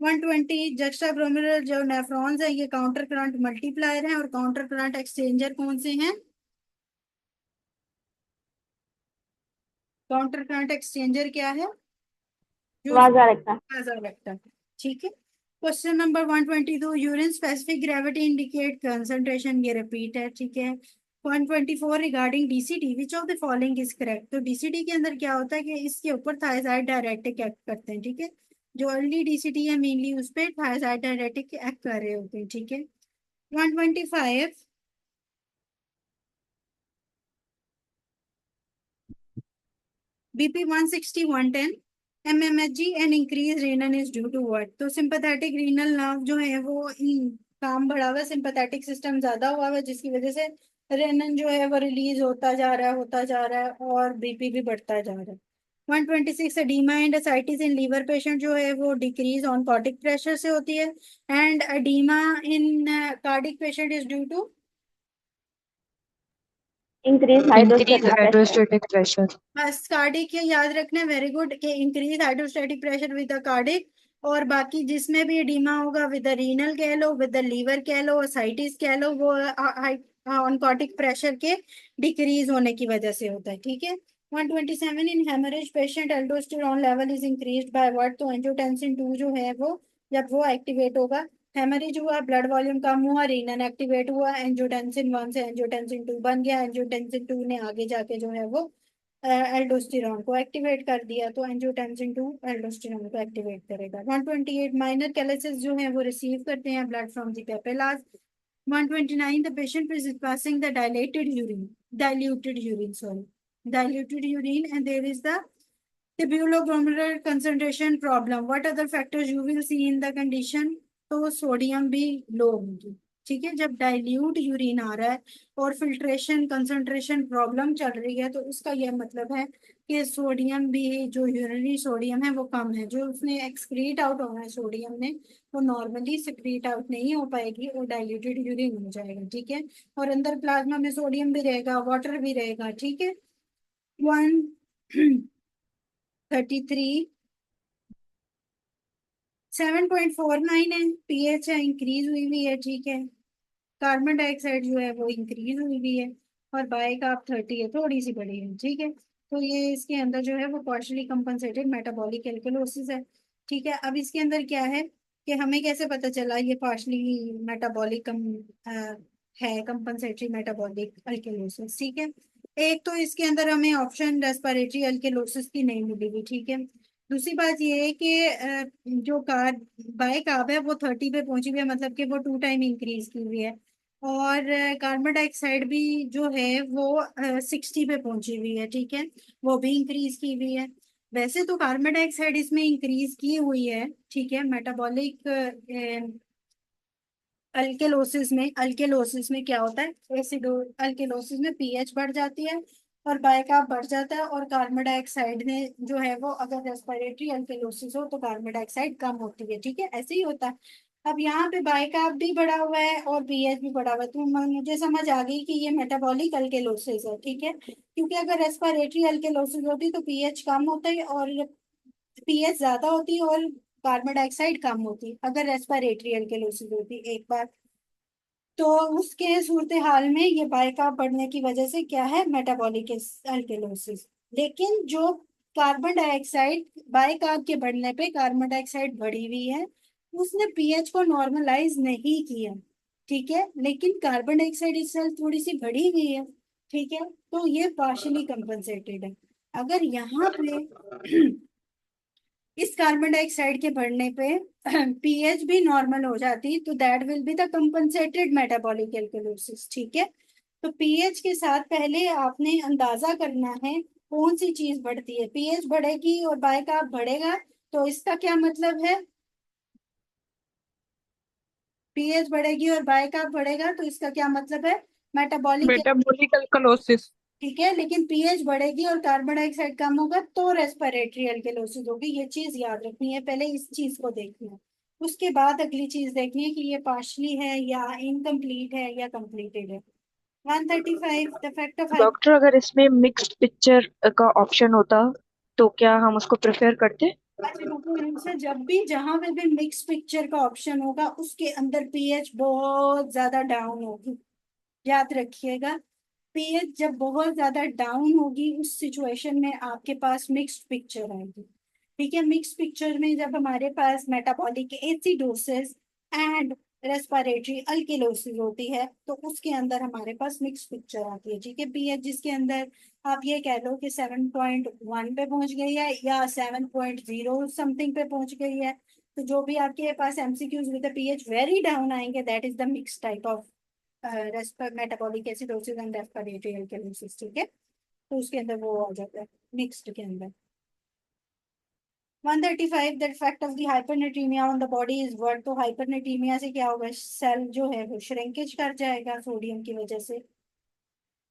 120, जक्स्टा ग्लोमेरुलर जो नेफ्रॉन्स है, ये काउंटर करंट मल्टीप्लायर हैं और काउंटर करंट एक्सचेंजर कौन से हैं? काउंटर करंट एक्सचेंजर क्या है? जो वाजा रखता। वाजारेक्टम, ठीक है। Question number 122, urine specific gravity indicate concentration, ये रिपीट है, ठीक है। 124, regarding DCT which of the following is correct. तो डीसीटी के अंदर क्या होता है कि इसके ऊपर थायराइड डायरेटिक एक्ट करते हैं, ठीक है। जो अर्ली डीसीटी है मेनली उस पर थायराइड डायरेटिक एक्ट कर रहे होते हैं, ठीक है। 125, BP 160 110 mmHg and increase renin is due to what. तो सिंपैथेटिक रीनल नर्व जो है वो काम बढ़ा हुआ है, सिंपैथेटिक सिस्टम ज्यादा हुआ है, जिसकी वजह से रेनन जो है वो रिलीज होता जा रहा है, होता जा रहा है, और बीपी भी बढ़ता जा रहा है। 126, oedema and ascites in liver patient जो है वो डिक्रीज ऑन कार्डिक प्रेशर से होती है, and oedema in cardiac patient is due to increase increase hydrostatic pressure. Hydrostatic pressure. बस कार्डिक ये याद रखना, वेरी गुड, कि increase hydrostatic pressure with the cardiac, और बाकी जिसमें भी एडिमा होगा विद द रीनल कह लो, विद द लीवर कह लो, साइटिस कह लो, वो ऑनकोटिक प्रेशर के डिक्रीज होने की वजह से होता है, ठीक है। 127, in hemorrhage patient aldosterone level is increased by what. तो एंजियोटेंसिन 2 जो है वो जब वो एक्टिवेट होगा, हेमरेज हुआ, ब्लड वॉल्यूम कम हुआ, रीनन एक्टिवेट हुआ, एंजियोटेंसिन 1 से एंजियोटेंसिन 2 बन गया, एंजियोटेंसिन 2 ने आगे जाके जो है वो एल्डोस्टेरॉन को एक्टिवेट कर दिया, तो एंजियोटेंसिन 2 एल्डोस्टेरॉन को एक्टिवेट करेगा। 128, माइनर कैलेसिस जो है वो रिसीव करते हैं blood from the papillas. 129, the patient is passing the diluted urine, sorry, diluted urine, and there is the tuberoglomerular concentration problem. What other factors you will see in the condition? तो sodium भी लो होगी, ठीक है। जब dilute urine आ रहा है और filtration concentration problem चल रही है, तो उसका यह मतलब है कि सोडियम भी, जो यूरिनरी सोडियम है वो कम है, जो उसने एक्सक्रीट आउट होना है सोडियम ने, वो नॉर्मली सिक्रीट आउट नहीं हो पाएगी, और डाइल्यूटेड यूरिन हो जाएगा, ठीक है। और अंदर प्लाज्मा में सोडियम भी रहेगा, वाटर भी रहेगा, ठीक है। 133, 7.49 है, पीएच है, इंक्रीज हुई हुई है, ठीक है। कार्बन डाइऑक्साइड जो है वो इंक्रीज हुई हुई है, और बाय का आप 30 है, थोड़ी सी बड़ी है, ठीक है। तो ये इसके अंदर जो है वो पार्शली कंपनसेटेड मेटाबॉलिक एल्कलोसिस है, ठीक है। अब इसके अंदर क्या है कि हमें कैसे पता चला ये पार्शली मेटाबॉलिक है, कंपनसेटरी मेटाबॉलिक अल्केलोसिस, ठीक है। एक तो इसके अंदर हमें ऑप्शन रेस्पिरेटरी अल्केलोसिस की नहीं मिलेगी, ठीक है। दूसरी बात ये है कि जो बाय कार्ब है वो 30 पे पहुंची हुई है, मतलब कि वो 2 टाइम इंक्रीज की हुई है, और कार्बन डाइऑक्साइड भी जो है वो 60 पे पहुंची हुई है, ठीक है, वो भी इंक्रीज की हुई है। वैसे तो कार्बन डाइऑक्साइड इसमें इंक्रीज की हुई है, ठीक है। मेटाबॉलिक अल्केलोसिस में क्या होता है, एसिडो अल्केलोसिस में पीएच बढ़ जाती है, और बायकार्ब बढ़ जाता है, और कार्बन डाइऑक्साइड ने जो है वो, अगर रेस्पिरेटरी अल्केलोसिस हो तो कार्बन डाइऑक्साइड कम होती है, ठीक है, ऐसे ही होता है। अब यहाँ पे बायकार्ब भी बढ़ा हुआ है और पीएच भी बढ़ा हुआ है, तो मुझे समझ आ गई कि ये मेटाबॉलिक अल्केलोसिस है, ठीक है, क्योंकि अगर रेस्पिरेटरी अल्केलोसिस होती तो पीएच कम होता है, और पीएच ज्यादा होती है, और कार्बन डाइऑक्साइड कम होती अगर रेस्पिरेटरी अल्केलोसिस होती एक बार। तो उसके सूरत हाल में ये बाइकार्ब बढ़ने की वजह से क्या है, मेटाबॉलिक अल्केलोसिस। लेकिन जो कार्बन डाइऑक्साइड, बाइकार्ब के बढ़ने पे कार्बन डाइऑक्साइड बढ़ी हुई है, उसने पीएच को नॉर्मलाइज नहीं किया, ठीक है, लेकिन कार्बन डाइऑक्साइड इस साल थोड़ी सी बढ़ी हुई है, ठीक है, तो ये पार्शली कंपनसेटेड है। अगर यहाँ पे इस कार्बन डाइऑक्साइड के बढ़ने पे पीएच भी नॉर्मल हो जाती, तो that will be the compensated metabolic alkalosis, ठीक है। तो पीएच के साथ पहले आपने अंदाजा करना है कौन सी चीज बढ़ती है? पीएच बढ़ेगी और बायकार्ब बढ़ेगा, तो इसका क्या मतलब है? पीएच बढ़ेगी और बायकार्ब बढ़ेगा तो इसका क्या मतलब है? मेटाबॉलिक। Metabolic alkalosis. ठीक है, लेकिन पीएच बढ़ेगी और कार्बन डाइऑक्साइड कम होगा तो रेस्पिरेटरी अल्कलोसिस होगी। ये चीज याद रखनी है, पहले इस चीज को देखना है, उसके बाद अगली चीज देखनी है कि ये पार्शली है या इनकम्प्लीट है या कंप्लीटेड है। 135 the fact of hype. Doctor अगर इसमें मिक्स्ड पिक्चर का ऑप्शन होता तो क्या हम उसको प्रेफर करते? अच्छा डॉक्टर आंसर, जब भी जहां पे भी मिक्स पिक्चर का ऑप्शन होगा उसके अंदर पीएच बहुत ज्यादा डाउन होगी, याद रखिएगा। पीएच जब बहुत ज्यादा डाउन होगी उस सिचुएशन में आपके पास मिक्स्ड पिक्चर आएगी। ठीक है, मिक्स पिक्चर में जब हमारे पास मेटाबॉलिक एसिडोसिस एंड रेस्पिरेटरी अल्किलोसिस होती है तो उसके अंदर हमारे पास मिक्स पिक्चर आती है। ठीक है, पीएच जिसके अंदर आप ये कह लो कि 7.1 पे पहुंच गई है या 7.0 समथिंग पे पहुंच गई है, तो जो भी आपके पास MCQs with pH very down आएंगे that is the mix type of metabolic acidosis and respiratory alkalosis. ठीक है, तो उसके अंदर वो आ जाता है मिक्स्ड के अंदर। 135 that fact of the हाइपरनेट्रीमिया on the body is what. तो हाइपरनेट्रीमिया से क्या होगा? सेल जो है वो श्रिंकेज कर जाएगा सोडियम की वजह से।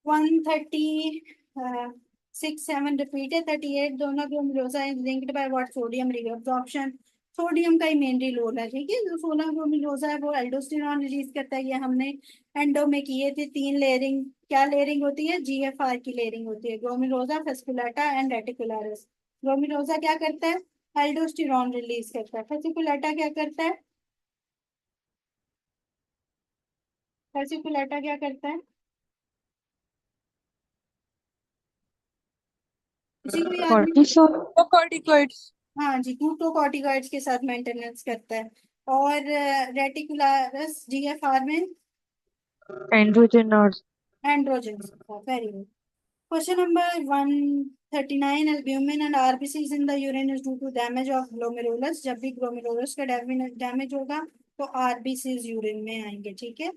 136 7 रिपीटेड 38 दोनों glomerulosa is linked by what? Sodium reabsorption. Sodium का ही मेनली रोल है। ठीक है, जो सोलह ग्लोमेरुलोसा है वो एल्डोस्टेरॉन रिलीज करता है। ये हमने एंडो में किए थे 3 लेयरिंग। क्या लेयरिंग होती है? जीएफआर की लेयरिंग होती है, ग्लोमेरुलोसा, फेस्कुलेटा एंड रेटिकुलरिस। ग्लोमेरुलोसा क्या करता है? एल्डोस्टेरॉन रिलीज करता है। फेसिकुलेटा क्या करता है? फेसिकुलेटा क्या करता है? किसी को याद नहीं? कॉर्टिसोल। कॉर्टिकॉइड्स। हाँ जी, ग्लूकोकॉर्टिकॉइड्स के साथ मेंटेनेंस करता है। और रेटिकुलरस जीएफआर में एंड्रोजन और androgen. Very good. Question number 139 albumin and RBCs in the urine is due to damage of glomerulus. जब भी ग्लोमेरुलस का डैमेज होगा तो आरबीसीज यूरिन में आएंगे। ठीक है,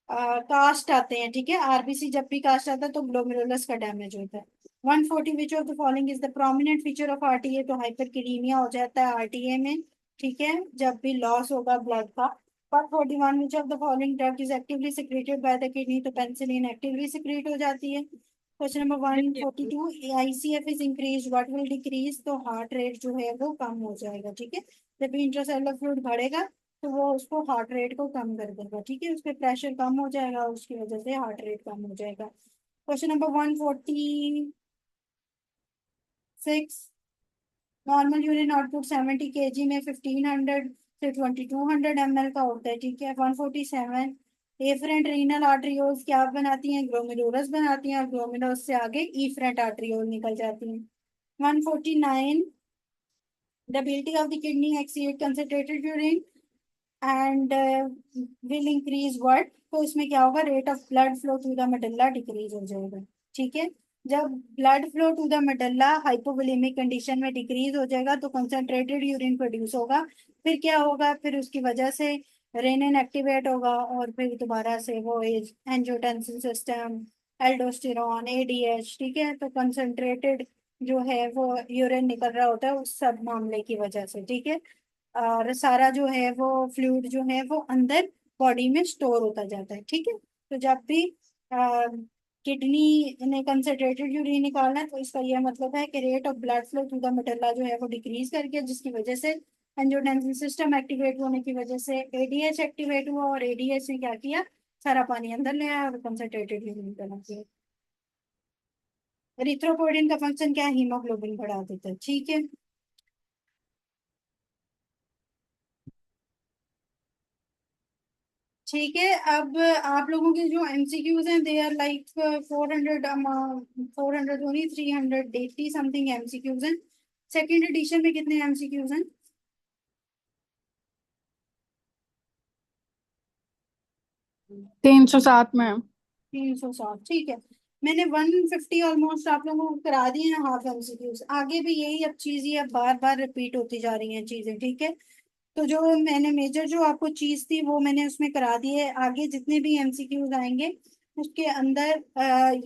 कास्ट आते हैं। ठीक है, आरबीसी जब भी कास्ट आता है तो ग्लोमेरुलस का डैमेज होता है। 140 विच of the following is the prominent feature of RTA. तो हाइपरकीरीमिया हो जाता है आरटीए में। ठीक है, जब भी लॉस होगा ब्लड का। 141 विच of the following drug is actively secreted by the kidney. तो पेनिसिलिन एक्टिवली सिक्रेट हो जाती है। Question number 142 ICF is increase what will decrease. तो हार्ट रेट जो है वो कम हो जाएगा। ठीक है, जब भी इंट्रासेलुलर फ्लूइड बढ़ेगा तो वो उसको हार्ट रेट को कम कर देगा। ठीक है, उसके प्रेशर कम हो जाएगा, उसकी वजह से हार्ट रेट कम हो जाएगा। Question number 146 normal urine output 70 kg में 1500 से 2200 ml का होता है। ठीक है, 147 एफरेंट रीनल आर्टरियोल्स क्या बनाती हैं? ग्लोमेरुलस बनाती हैं, और ग्लोमेरुलस से आगे इफरेंट आर्टरियोल निकल जाती हैं। 149 the ability of the kidney exceed concentrated urine and will increase what. तो इसमें क्या होगा? Rate of blood flow to the medulla decrease हो जाएगा। ठीक है, जब blood flow to the medulla hypovolaemic condition में डिक्रीज हो जाएगा तो कंसंट्रेटेड यूरिन प्रोड्यूस होगा। फिर क्या होगा? फिर उसकी वजह से रेनिन एक्टिवेट होगा और फिर दोबारा से वो एंजियोटेंसिन सिस्टम, एल्डोस्टेरॉन, एडीएच। ठीक है, तो कंसंट्रेटेड जो है वो यूरिन निकल रहा होता है उस सब मामले की वजह से। ठीक है, और सारा जो है वो फ्लूइड जो है वो अंदर बॉडी में स्टोर होता जाता है। ठीक है, तो जब भी किडनी ने कंसंट्रेटेड यूरिन निकालना है तो इसका यह मतलब है कि rate of blood flow to the medulla जो है वो डिक्रीज कर गया, जिसकी वजह से एंजियोटेंसिन सिस्टम एक्टिवेट होने की वजह से एडीएच एक्टिवेट हुआ, और एडीएच ने क्या किया? सारा पानी अंदर ले आया और कंसंट्रेटेड यूरिन निकला दिया। एरिथ्रोपोइडिन का फंक्शन क्या है? हीमोग्लोबिन बढ़ा देता है। ठीक है, ठीक है। अब आप लोगों के जो एमसीक्यूज हैं they are like 400 400 only 380 something MCQs हैं। सेकेंड एडिशन में कितने एमसीक्यूज हैं? 307 में। 360। ठीक है, मैंने 150 ऑलमोस्ट आप लोगों को करा दिए हैं हाफ एमसीक्यूज। आगे भी यही अब चीज ये अब बार बार रिपीट होती जा रही हैं चीजें। ठीक है, तो जो मैंने मेजर जो आपको चीज थी वो मैंने उसमें करा दी है। आगे जितने भी एमसीक्यूज आएंगे उसके अंदर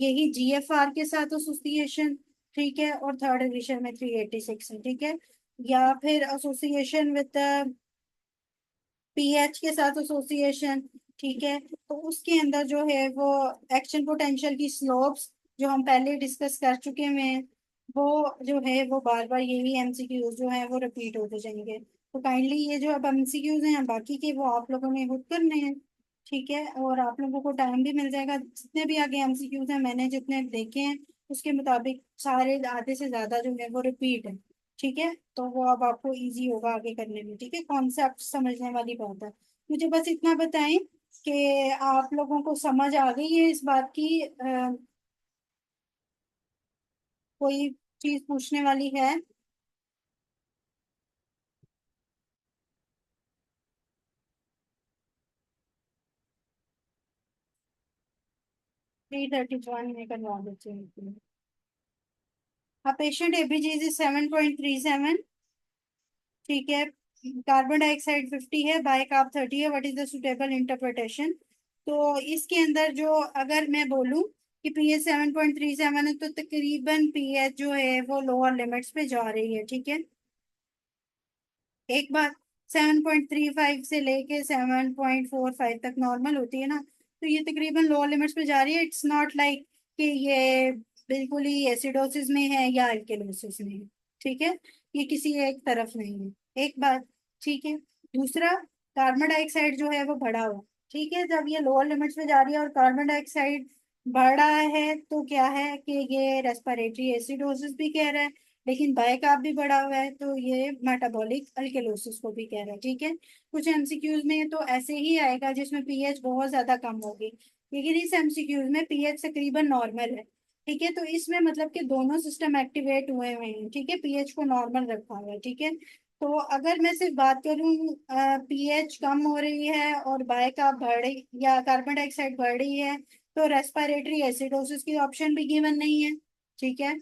यही जीएफआर के साथ एसोसिएशन, ठीक है, और थर्ड एडिशन में 386 है, ठीक है। या फिर एसोसिएशन विद पीएच के साथ एसोसिएशन, ठीक है, तो उसके अंदर जो है वो एक्शन पोटेंशियल की स्लोप्स जो हम पहले डिस्कस कर चुके हैं, वो जो है वो बार बार यही एमसीक्यूज जो है वो रिपीट होते जाएंगे। तो काइंडली ये जो अब एमसीक्यूज हैं बाकी के वो आप लोगों ने खुद करने हैं, ठीक है, और आप लोगों को टाइम भी मिल जाएगा। जितने भी आगे एमसीक्यूज हैं मैंने जितने देखे हैं उसके मुताबिक सारे आधे से ज्यादा जो है वो रिपीट है, ठीक है। तो वो अब आपको इजी होगा आगे करने में, ठीक है, कॉन्सेप्ट समझने वाली बात है। मुझे बस इतना बताएं कि आप लोगों को समझ आ गई है इस बात की, कोई चीज पूछने वाली है? थ्री थर्टी वन में करवा देते हैं। A patient ABG is 7.37, ठीक है, कार्बन डाइऑक्साइड 50 है, बाइकार्ब 30 है, what is the suitable interpretation? तो इसके अंदर जो अगर मैं बोलूं कि पीएच 7.37 है तो तकरीबन पीएच जो है वो लोअर लिमिट्स पे जा रही है, ठीक है। एक बार 7.35 से लेके 7.45 तक नॉर्मल होती है ना, तो ये तकरीबन लोअर लिमिट्स पे जा रही है। इट्स नॉट लाइक कि ये बिल्कुल ही एसिडोसिस में है या अल्केलोसिस में है, ठीक है, ये किसी एक तरफ नहीं है, एक बात, ठीक है। दूसरा, कार्बन डाइऑक्साइड जो है वो बढ़ा हुआ, ठीक है, जब ये लोअर लिमिट्स पे जा रही है और कार्बन डाइऑक्साइड बढ़ा है तो क्या है कि ये रेस्पिरेटरी एसिडोसिस भी कह रहा है, लेकिन बाइकार्ब भी बढ़ा हुआ है तो ये मेटाबॉलिक अल्केलोसिस को भी कह रहा है, ठीक है। कुछ एमसीक्यूज में तो ऐसे ही आएगा जिसमें पीएच बहुत ज्यादा कम होगी, लेकिन इस एमसीक्यूज में पीएच तकरीबन नॉर्मल है, ठीक है। तो इसमें मतलब कि दोनों सिस्टम एक्टिवेट हुए हुए हैं, ठीक है, पीएच को नॉर्मल रखा हुआ है, ठीक है। तो अगर मैं सिर्फ बात करूं पीएच कम हो रही है और बाइकार्ब बढ़ रही या कार्बन डाइऑक्साइड बढ़ रही है तो रेस्पिरेटरी एसिडोसिस की ऑप्शन भी गिवन नहीं है, ठीक है,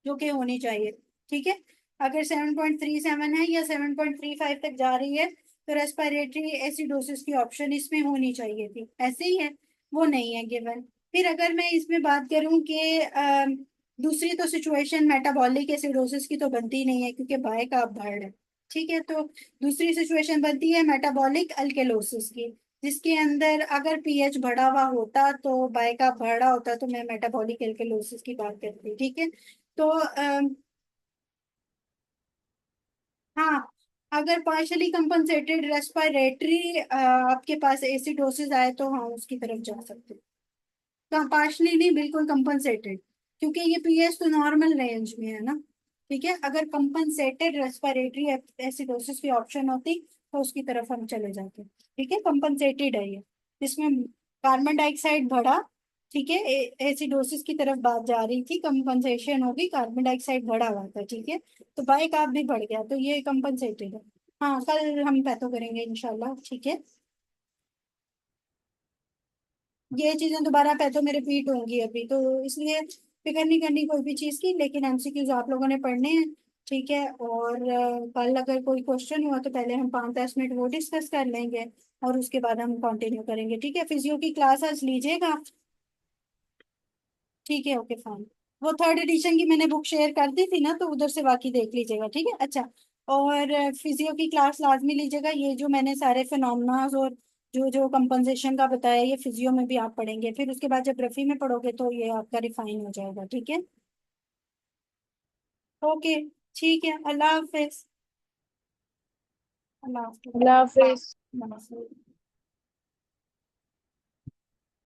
जो कि होनी चाहिए, ठीक है। अगर 7.37 है या 7.35 तक जा रही है तो रेस्पिरेटरी एसिडोसिस की ऑप्शन इसमें होनी चाहिए थी, ऐसे ही है, वो नहीं है गिवन। फिर अगर मैं इसमें बात करूं कि दूसरी तो सिचुएशन मेटाबॉलिक एसिडोसिस की तो बनती नहीं है क्योंकि बाय का बढ़ है, ठीक है। तो दूसरी सिचुएशन बनती है मेटाबॉलिक अल्केलोसिस की, जिसके अंदर अगर पीएच बढ़ा हुआ होता तो बाय का बढ़ा होता तो मैं मेटाबॉलिक अल्केलोसिस की बात करती, ठीक है। तो हाँ, अगर पार्शली कंपनसेटेड रेस्पिरेटरी आपके पास एसिडोसिस आए तो हाँ उसकी तरफ जा सकते हैं, पार्शली नहीं बिल्कुल कंपनसेटेड, क्योंकि ये पीएच तो नॉर्मल रेंज में है ना, ठीक है। अगर कंपनसेटेड रेस्पिरेटरी एसिडोसिस की ऑप्शन होती तो उसकी तरफ हम चले जाते, ठीक है, कंपनसेटेड है ये, जिसमें कार्बन डाइऑक्साइड बढ़ा, ठीक है, एसिडोसिस की तरफ बात जा रही थी, कंपनसेशन होगी, कार्बन डाइऑक्साइड बढ़ा हुआ था, ठीक है, तो बाइक आप भी बढ़ गया तो ये कंपनसेटेड है। हाँ, कल हम पैथो करेंगे इंशाल्लाह, ठीक है। ये चीजें दोबारा पैथो में रिपीट होंगी अभी, तो इसलिए फिक्र नहीं करनी कोई भी चीज की, लेकिन एमसीक्यूज आप लोगों ने पढ़ने हैं, ठीक है। और कल अगर कोई क्वेश्चन हुआ तो पहले हम 5-10 मिनट वो डिस्कस कर लेंगे और उसके बाद हम कंटिन्यू करेंगे, ठीक है। फिजियो की क्लास आज लीजिएगा, ठीक है, ओके फाइन। वो थर्ड एडिशन की मैंने बुक शेयर कर दी थी ना, तो उधर से बाकी देख लीजिएगा, ठीक है, अच्छा। और फिजियो की क्लास लाजमी लीजिएगा, ये जो मैंने सारे फिनोमेनाज और जो जो कंपनसेशन का बताया ये फिजियो में भी आप पढ़ेंगे, फिर उसके बाद जब रफी में पढ़ोगे तो ये आपका रिफाइन हो जाएगा, ठीक है, ओके, ठीक है, अल्लाह हाफिज। अल्लाह हाफिज। अल्लाह हाफिज। अल्लाह हाफिज।